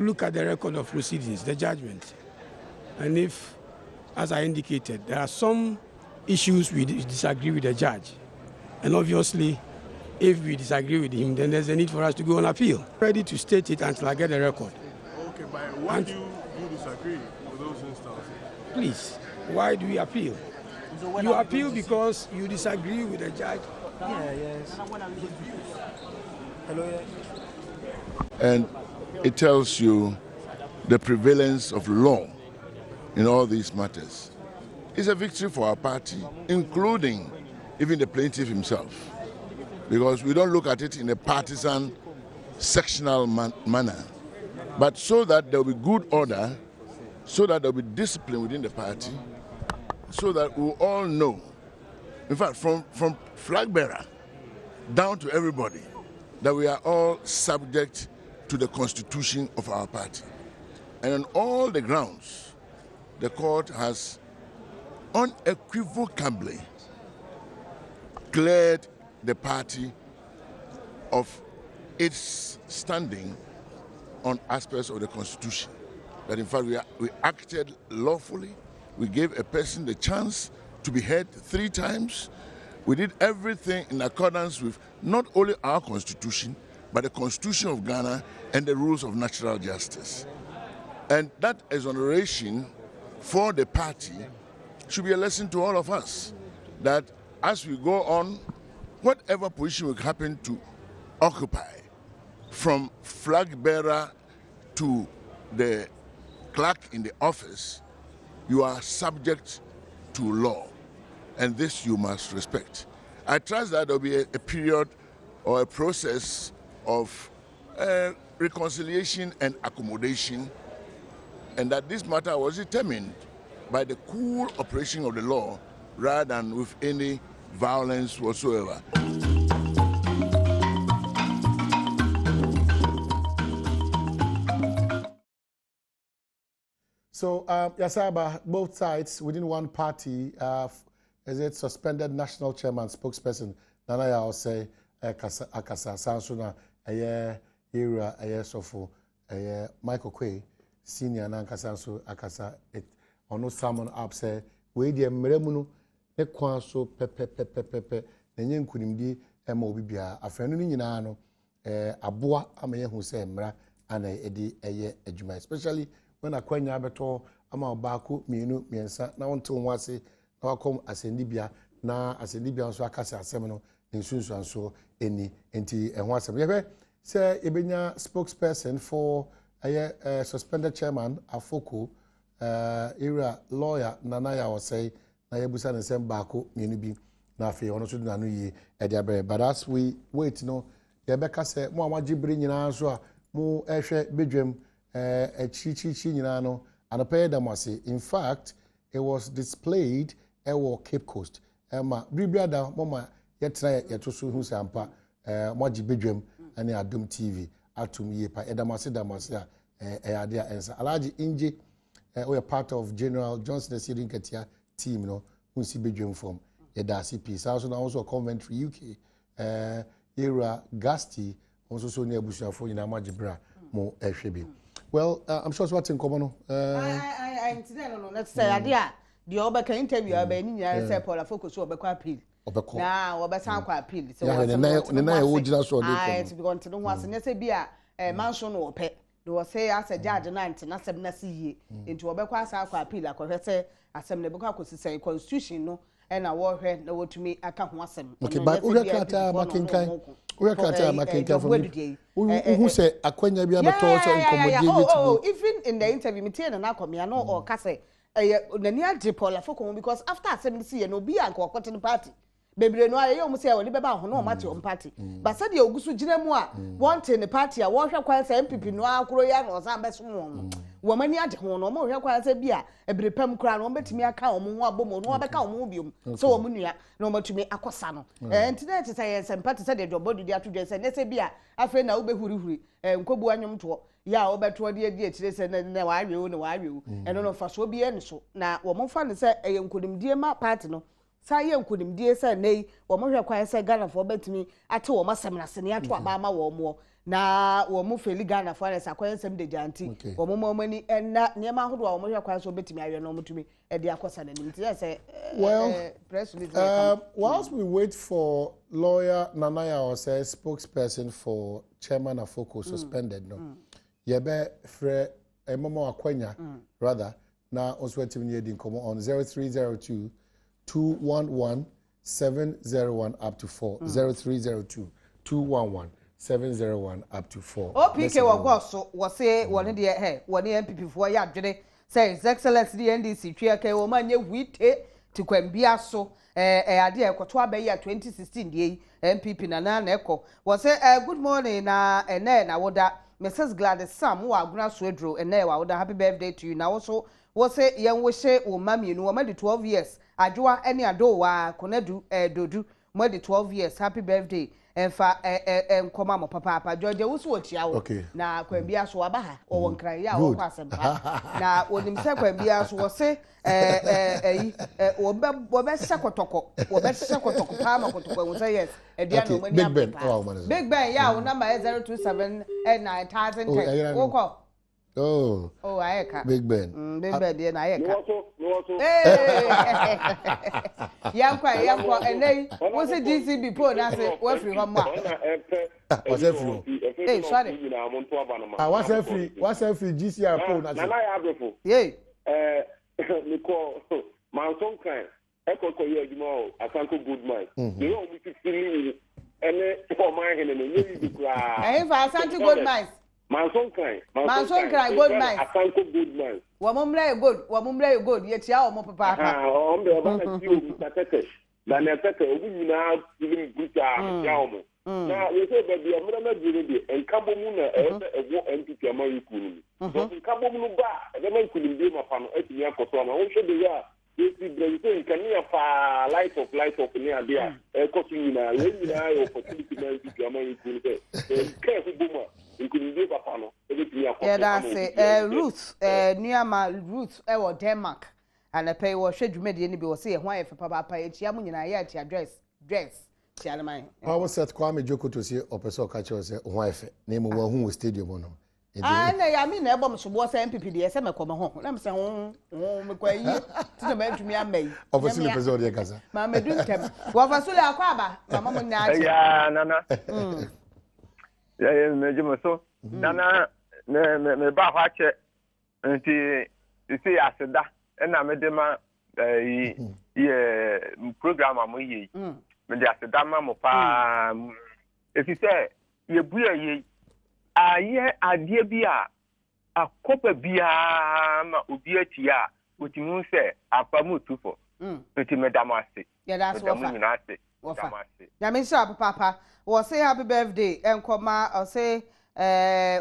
look at the record of proceedings, the judgment, and if, as I indicated, there are some issues we disagree with the judge, and obviously, if we disagree with him, then there's a need for us to go on appeal. Ready to state it until I get the record. Okay, but why do you disagree with those instances? Please, why do we appeal? So you appeal because you disagree with the judge. Yeah, yes. Hello, And it tells you the prevalence of law in all these matters. It's a victory for our party, including even the plaintiff himself, because we don't look at it in a partisan, sectional manner, but so that there will be good order, so that there will be discipline within the party, so that we all know, in fact, from flag bearer down to everybody, that we are all subject to the constitution of our party. And on all the grounds, the court has unequivocally cleared the party of its standing on aspects of the constitution. That in fact we acted lawfully, we gave a person the chance to be heard 3 times. We did everything in accordance with not only our constitution, but the Constitution of Ghana and the rules of natural justice. And that exoneration for the party should be a lesson to all of us, that as we go on, whatever position will happen to occupy, from flag bearer to the clerk in the office, you are subject to law, and this you must respect. I trust that there will be a period or a process of reconciliation and accommodation, and that this matter was determined by the cool operation of the law rather than with any violence whatsoever. So, Yasaba, both sides within one party, is it suspended national chairman, spokesperson, Nanaya will say, Akasa, Sansuna, Era, Sofo, Michael Quay, senior Nankasanso, Akasa, ono Salmon up say, we dear Meremunu, ne Kwanso, Pepe, Nenyan Kunimdi, Mobibia, a friend in Yinano, Abua, Amaya who say Mra, and Eddie, Ejuma, especially when a Quenya Beto, Ama Baku, Minu, Miensa, now until Wasi, now come as a Libya, now as a Libya, so Akasa Seminole, in Sunsu and so any, and what's a say, Ebenya spokesperson for a suspended chairman, Afoko, era lawyer, Nanaya was say, Nayabusan and Sam Baku, Minubi, Nafi, or no Nanu ye, Ediabe. But as we wait, no, Rebecca said, Mama Jibrin in answer, Mo Eshe Bedroom, a Chinano, and a pair damasi. In fact, it was displayed at Cape Coast. Emma, Bribrada, Mama, yet try yet to sue who's ampa, Moji Bedroom, and Adum TV, Atum Yepa, Edamasi Damasia, Adia answer. Alaji Inji, we are part of General Johnson, the Siding Katia team, you know, who see Bedroom from Edasi Peace. Also Coventry, UK, Era Gasti, also so near Busha for Inamajibra, Mo Eshebi. Well, I'm sure it's what's in common. I'm no, let's say, idea. The Obeka interview, I've been in say, Paula Focus or Bequa Peel. Now, or Besanqua Peel. So, I would just want to be going to the ones and yes, be a mansion or pet. Do I say as a judge and aunt and as a Nasi into a Bequa Sanqua Peel, like I say, as some Nebuchadnezzar could say, constitution, no, and I war her, no to me, I can't want them. Okay, but Urakata, Makinkai. We are Makinkai who say a Quenya Biaba even in the interview, Mitian and Akomi, I know or Casse, the near Depola Focon, because after 70 and no be a cotton party. Baby, no, I almost say, well, about no matter on party. But said you go to Ginemoa, wanting the party, I wash up quite MPP, no, Croyan or Zambas. Woman yet, no more requires a beer, a bripem crown, on bet me a cow, more bomo, no other cow mobium, so Munia, no more to me a cosano. And today to say, and party said your body there to dress, and let's say beer, I feel now be hurry, and Kobuanum to ya, over 20 years, and now I will, and none of us will be any so. Now, woman found say, a young couldn't dear my partner. sa ye nkunimdie se nei wo mo hwe kwan se Ghana fo betimi ate wo masem na se ne ato abama wo mo na wo mo feli Ghana fo na sakwan sem de janti wo mo mo mani enna niema hodo wo mo hwe kwan so betimi awe no mutumi e de akosa na nim ti say press release whilst we wait for lawyer Nanaya Osei, spokesperson for chairman Afoko suspended no yebe fre Momo Akwenya rather na also wetin dey come on 0302 211 701 up to 4 0302 211 701 up to 4 OPK wo so wo say woni de woni MPP fo ya adwene say his excellency the NDC twiaka wo ma nye wite tikwambia so ade ekoto abayi 2016 dey MPP na eko wo say good morning na na woda Mrs. Gladys Sam wo aguna so edro na wa woda happy birthday to you na wo so wo say yen wo hye wo mamienu wo ma di 12 years adwoa ene ado wa konadu dodu mo di 12 years happy birthday enfa enkoma mo papa George wo so chia wo na kwambia so aba ha wo nkran ya wo kwasempa na wonim se kwambia so wo se wo be sekotoko pa ma kotoko wo say yes edua no mani Big Ben ya wo number 027 9010 wo ko ayeka Big Ben Big Ben dey na ayeka yankwa enei wo se DCB po na se wo free home what's free sorry what's free GCR po na na ya abefo niko manson kan ekoko ye adwuma o asanko good man dey o mi fili ene o man hene ne ye bi kra fa asanko good man manson kan good man asanko good man wo mumle good ye tia o mo papa o mbe o ba na ti o mi tatete na na tete obu nyina film group a ya o mo na we say baby o mra na dire de enkabo mu na ewo MPP amayiku ni so enkabo mu ba e ma nkuni bi ma pa no atimi akoto na wo hwe de ya esi breze nkania fa light of ni ade a ekoto nyina we nyina yo opportunity na MPP amayiku ni ke hu buma nkuni bi papa no etimi akoto yeah that's Ruth Nuama Ruth wo Denmark and pay wo hwe dwumade ni bi wo say ho ayefa papa e chia mu nyina ya tia dress Tialemai. I was set Kwame Joko to see Opeso Kacho say wife name one who stadium no. Ah na ya me na ebo me so bo say MPP de say me koma ho. Na me say ho me kwa yi ti na me ntumi amai. Obviously the president de Gaza. Ma me du ntem. Wo fa so le akwa aba. Mama mo nya ache. Ya nana. Ya me jimo so. Nana me ba ho ache. Nti isi aseda na me de ma program amoyi. Me dey asedama mo pa if you say ye buya ye aye ade bia akopa bia ma obi atia otimu se apamu tufo enti medamase yeah that's what damase ya me sure papa we say happy birthday enkoma or say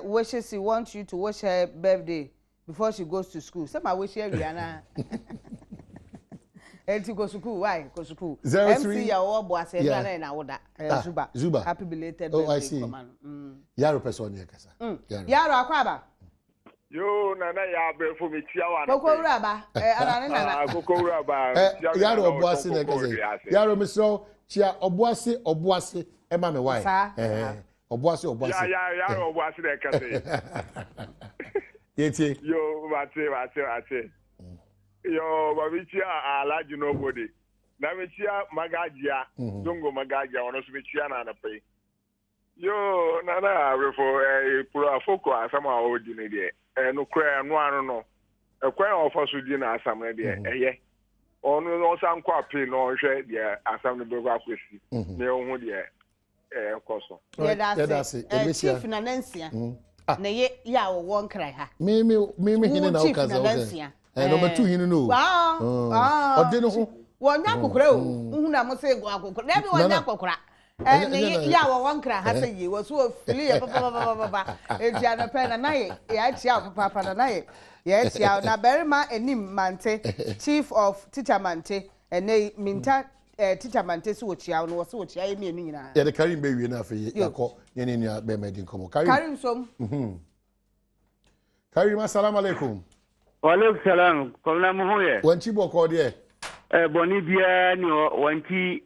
wishes she wants you to wish her birthday before she goes to school say my wish here Rihanna enti go school why go school MC ya wo bo ase na na woda Zuba happy belated birthday I see yaro person here kasa yaro akwa ba yo nana ya be fo me tia wa koko wura ba ana nana koko wura ba yaro obuase na kasa yaro me so chia obuase e ma me why obuase ya yaro obuase na kasa yeti yo wate yo babichia alaji nobody na mechia magajia dongo magajia ono so mechia na anapai yo nana refo pro afoko asama odi ne de no kra no anu no ekwan ofaso di na asama de eye ono no sanko ape no hwe de asama be kwa kwesi ne ohu de koso that's chief nanansia na ye ya wo won kra ha mimi hine na okaza okay number 2 hinu no odeno ho wonya kokora o hu na mo se go akokora na bi wonya kokora ya wo wankra ha se yi wo so fili ya papa enti ana pe na naye ya tia papa na naye ya tia na berima enim mante chief of teacher mante ene minta teacher mante so chia no wo so chia ye mienu nyina ya de Karim be wie na afi yakọ ye ne nua be medin komo Karim som Karim assalamu alaikum Walaikum salam. Komna muhuye. Wanchi boko de. boni bia ni wanti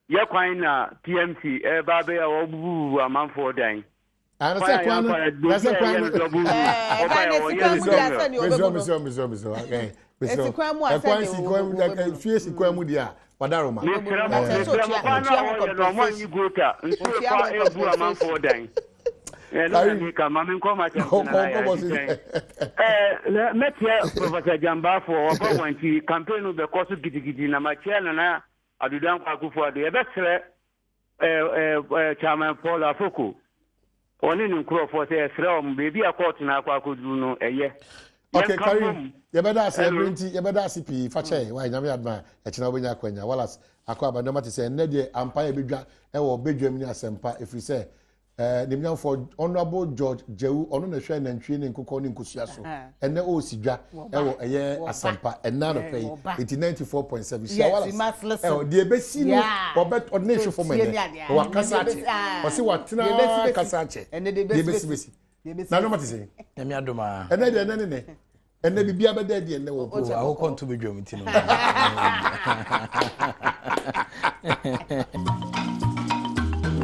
ye kwan na PMC ba be ya obubu amanfo dan ana se kwan na se kwan si kwan mu dia wadaroma Professor Jamba for wanti campaign no be koso gidigidi na machia na adudan kwakufo ade e betre chairman Paul Afoko oni ni nkrofo say from baby a court na akwakodu no eye okay Karim ye beda say brenti ye beda CP fache why nyame adma e china obenya kwanya walas akwa no mate say ne de empire bedwa e wo bedwam ni asempa efri say the for Honorable George Jehu ono na hwe nantwie ne nkokɔ ne nkusua so ene o sidwa ewo eye asampa ena no pay 94.7 shawala de ebesi no obet odne hwe for me wa kasache o se watena kasache de ebesi na no mate say nyame adoma ene de ene bibia beda de ene wo akokɔ nto bedwam ti no